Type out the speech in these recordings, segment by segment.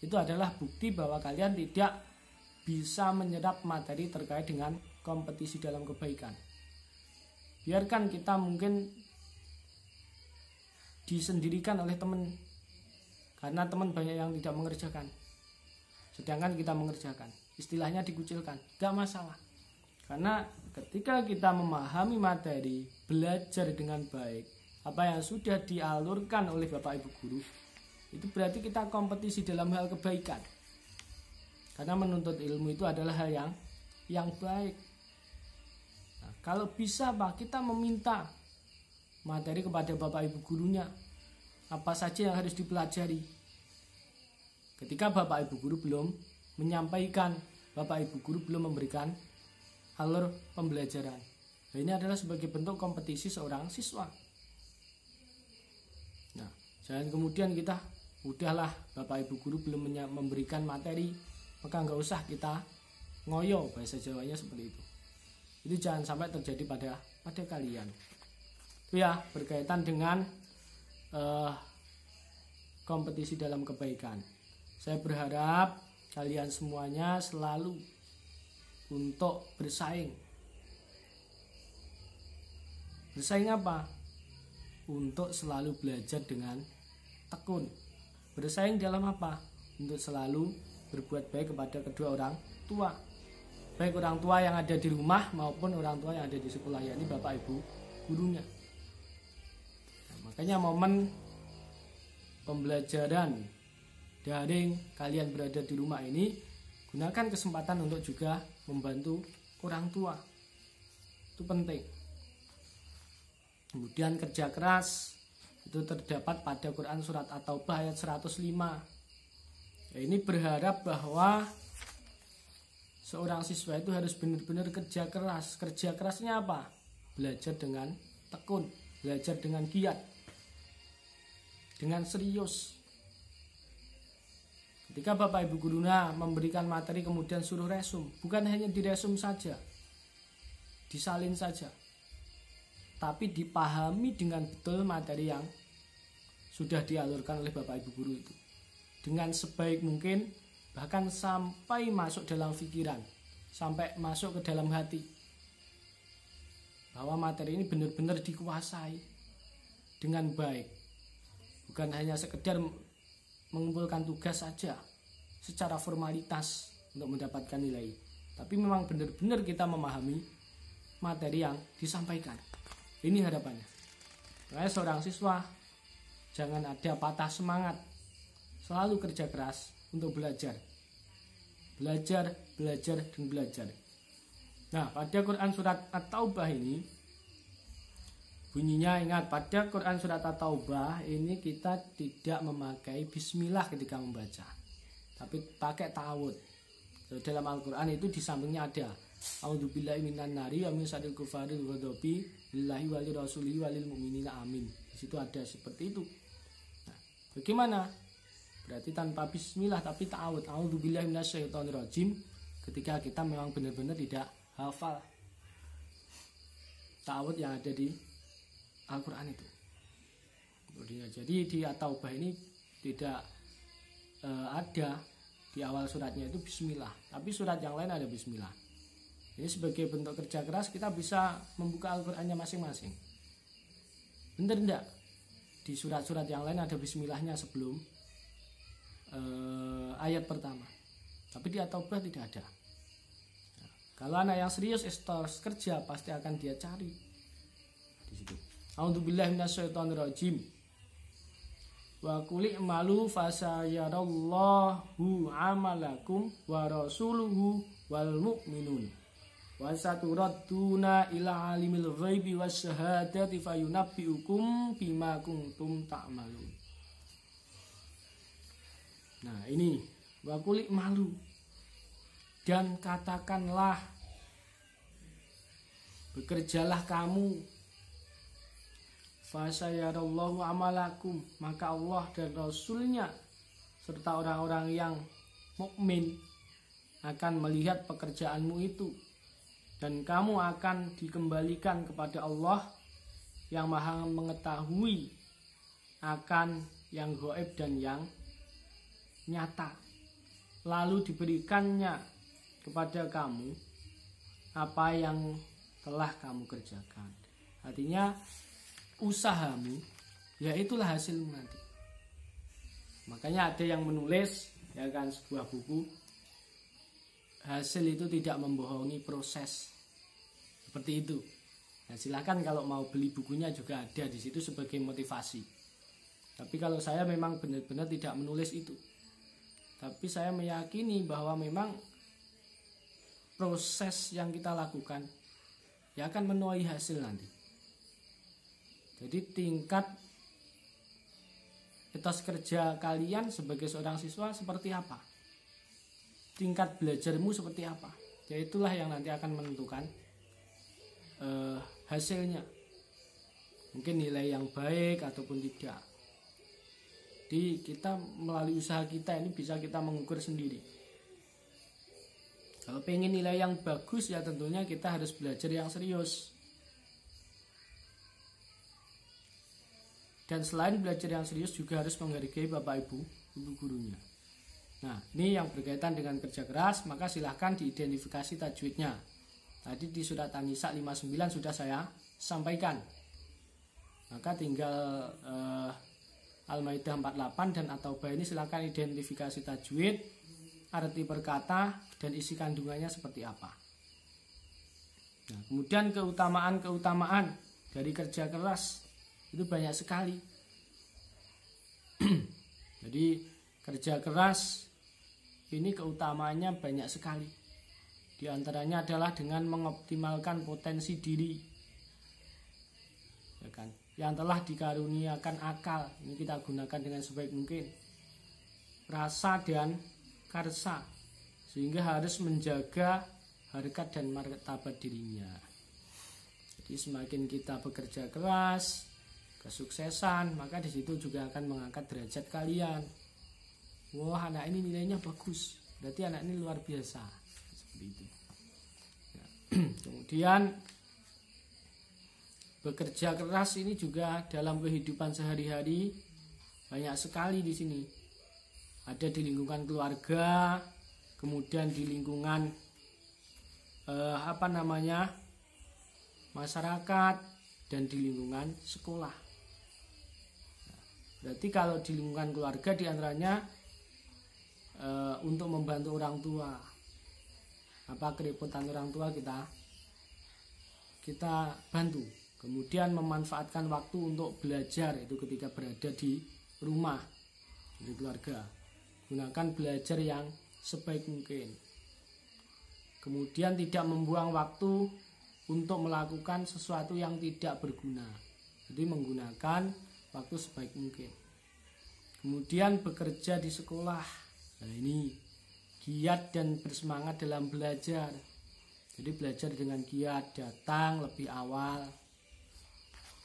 Itu adalah bukti bahwa kalian tidak bisa menyerap materi terkait dengan kompetisi dalam kebaikan. Biarkan kita mungkin disendirikan oleh teman, karena teman banyak yang tidak mengerjakan, sedangkan kita mengerjakan. Istilahnya dikucilkan, gak masalah. Karena ketika kita memahami materi, belajar dengan baik apa yang sudah dialurkan oleh Bapak Ibu guru, itu berarti kita kompetisi dalam hal kebaikan. Karena menuntut ilmu itu adalah hal yang baik. Nah, kalau bisa Pak, kita meminta materi kepada Bapak Ibu gurunya, apa saja yang harus dipelajari. Ketika Bapak Ibu guru belum menyampaikan, Bapak Ibu guru belum memberikan alur pembelajaran. Nah, ini adalah sebagai bentuk kompetisi seorang siswa. Nah, jangan kemudian kita, udahlah Bapak Ibu guru belum memberikan materi, maka nggak usah kita ngoyo, bahasa Jawanya seperti itu. Itu jangan sampai terjadi pada kalian. Itu ya, berkaitan dengan kompetisi dalam kebaikan. Saya berharap kalian semuanya selalu untuk bersaing. Bersaing apa? Untuk selalu belajar dengan tekun. Bersaing dalam apa? Untuk selalu berbuat baik kepada kedua orang tua. Baik orang tua yang ada di rumah maupun orang tua yang ada di sekolah, yakni Bapak Ibu gurunya. Nah, makanya momen pembelajaran daring kalian berada di rumah ini, gunakan kesempatan untuk juga membantu orang tua. Itu penting. Kemudian kerja keras itu terdapat pada Quran surat At-Taubah ayat 105. Ya, ini berharap bahwa seorang siswa itu harus benar-benar kerja keras. Kerja kerasnya apa? Belajar dengan tekun, belajar dengan giat, dengan serius. Ketika Bapak Ibu guruna memberikan materi kemudian suruh resum, bukan hanya diresum saja, disalin saja, tapi dipahami dengan betul materi yang sudah dialurkan oleh Bapak Ibu guru itu, dengan sebaik mungkin, bahkan sampai masuk dalam pikiran, sampai masuk ke dalam hati, bahwa materi ini benar-benar dikuasai dengan baik, bukan hanya sekedar mengumpulkan tugas saja secara formalitas untuk mendapatkan nilai, tapi memang benar-benar kita memahami materi yang disampaikan. Ini harapannya. Makanya seorang siswa jangan ada patah semangat, selalu kerja keras untuk belajar, belajar, dan belajar. Nah, pada Quran surat At-Taubah ini bunyinya, ingat, pada Quran surat At-Taubah ini kita tidak memakai bismillah ketika membaca, tapi pakai ta'awud. Dalam Al-Quran itu di sampingnya ada a'udzubillahi minan nari wa min syarril kufaril ghadabi lillahi wa lirasulihi wa lil mu'minina amin. Di situ ada seperti itu. Nah, bagaimana? Berarti tanpa bismillah tapi ta'awud, a'udzubillahi minasyaitonir rajim, ketika kita memang benar-benar tidak hafal ta'awud yang ada di Al-Quran itu. Jadi di At-Taubah ini tidak ada di awal suratnya itu bismillah, tapi surat yang lain ada bismillah. Ini sebagai bentuk kerja keras kita bisa membuka Al-Qurannya masing-masing. Benar enggak? Di surat-surat yang lain ada bismillahnya sebelum ayat pertama, tapi di At-Taubah tidak ada. Nah, kalau anak yang serius terus kerja pasti akan dia cari di situ. A'udzubillahi minasyaitonirrajim. Wa qul i'malu fasayarallahu 'amalakum wa rasuluhu wal mu'minun. Wa saturadduna ila 'alimil ghaibi wasyahadati fayunabbi'ukum bima kuntum ta'malun. Nah, ini wa qul i'malu, dan katakanlah, bekerjalah kamu, fasayarallahu amalakum, maka Allah dan Rasulnya serta orang-orang yang mukmin akan melihat pekerjaanmu itu, dan kamu akan dikembalikan kepada Allah yang maha mengetahui akan yang gaib dan yang nyata, lalu diberikannya kepada kamu apa yang telah kamu kerjakan. Artinya usahamu, ya itulah hasilmu nanti. Makanya ada yang menulis, ya kan, sebuah buku, hasil itu tidak membohongi proses. Seperti itu. Nah, silakan kalau mau beli bukunya juga ada di situ sebagai motivasi. Tapi kalau saya memang benar-benar tidak menulis itu. Tapi saya meyakini bahwa memang proses yang kita lakukan ya akan menuai hasil nanti. Jadi tingkat etos kerja kalian sebagai seorang siswa seperti apa? Tingkat belajarmu seperti apa? Ya itulah yang nanti akan menentukan hasilnya. Mungkin nilai yang baik ataupun tidak. Jadi kita melalui usaha kita ini bisa kita mengukur sendiri. Kalau pengen nilai yang bagus ya tentunya kita harus belajar yang serius. Dan selain belajar yang serius juga harus menghargai Bapak Ibu gurunya. Nah, ini yang berkaitan dengan kerja keras, maka silahkan diidentifikasi tajwidnya. Tadi di surat An-Nisa 59 sudah saya sampaikan. Maka tinggal Al-Maidah 48 dan At-Taubah ini silahkan identifikasi tajwid, arti perkata, dan isi kandungannya seperti apa. Nah, kemudian keutamaan dari kerja keras itu banyak sekali. Jadi kerja keras ini keutamaannya banyak sekali. Di antaranya adalah dengan mengoptimalkan potensi diri, ya kan, yang telah dikaruniakan akal. Ini kita gunakan dengan sebaik mungkin. Rasa dan karsa, sehingga harus menjaga harkat dan martabat dirinya. Jadi semakin kita bekerja keras, kesuksesan, maka di situ juga akan mengangkat derajat kalian. Wah, anak ini nilainya bagus, berarti anak ini luar biasa. Seperti itu. Ya. Kemudian bekerja keras ini juga dalam kehidupan sehari-hari banyak sekali di sini. Ada di lingkungan keluarga, kemudian di lingkungan masyarakat, dan di lingkungan sekolah. Berarti kalau di lingkungan keluarga diantaranya untuk membantu orang tua, apa kerepotan orang tua kita bantu. Kemudian memanfaatkan waktu untuk belajar itu ketika berada di rumah, di keluarga. Gunakan belajar yang sebaik mungkin. Kemudian tidak membuang waktu untuk melakukan sesuatu yang tidak berguna. Jadi menggunakan waktu sebaik mungkin. Kemudian bekerja di sekolah. Nah ini giat dan bersemangat dalam belajar. Jadi belajar dengan giat, datang lebih awal,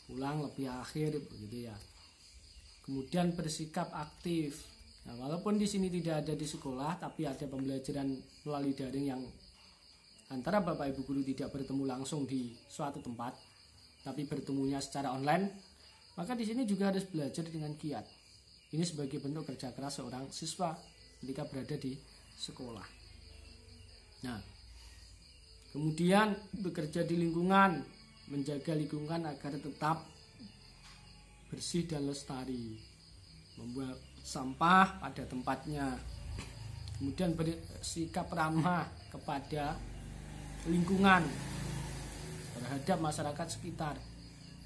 pulang lebih akhir, begitu ya. Kemudian bersikap aktif. Nah, walaupun di sini tidak ada di sekolah, tapi ada pembelajaran melalui daring yang antara Bapak Ibu guru tidak bertemu langsung di suatu tempat, tapi bertemunya secara online, maka di sini juga harus belajar dengan giat. Ini sebagai bentuk kerja keras seorang siswa ketika berada di sekolah. Nah, kemudian bekerja di lingkungan, menjaga lingkungan agar tetap bersih dan lestari, membuang sampah pada tempatnya, kemudian bersikap ramah kepada lingkungan terhadap masyarakat sekitar.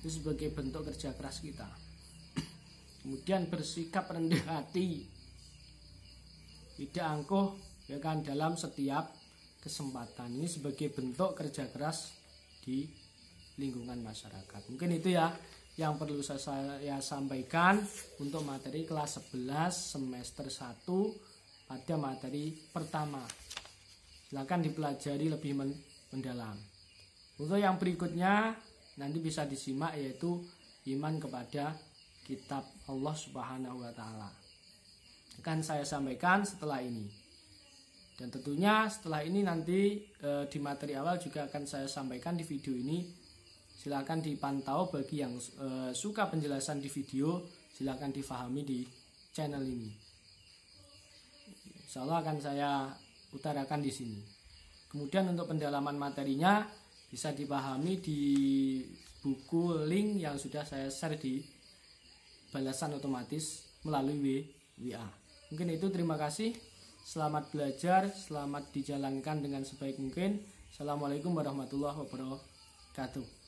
Itu sebagai bentuk kerja keras kita. Kemudian bersikap rendah hati, tidak angkuh, ya kan, dalam setiap kesempatan. Ini sebagai bentuk kerja keras di lingkungan masyarakat. Mungkin itu ya yang perlu saya sampaikan untuk materi kelas 11 semester 1 pada materi pertama. Silakan dipelajari lebih mendalam. Untuk yang berikutnya nanti bisa disimak, yaitu iman kepada kitab Allah Subhanahu wa taala. Akan saya sampaikan setelah ini. Dan tentunya setelah ini nanti di materi awal juga akan saya sampaikan di video ini. Silakan dipantau, bagi yang suka penjelasan di video, silakan difahami di channel ini. insya Allah akan saya utarakan di sini. Kemudian untuk pendalaman materinya bisa dipahami di buku link yang sudah saya share di balasan otomatis melalui WA. Mungkin itu, terima kasih. Selamat belajar, selamat dijalankan dengan sebaik mungkin. Assalamualaikum warahmatullahi wabarakatuh.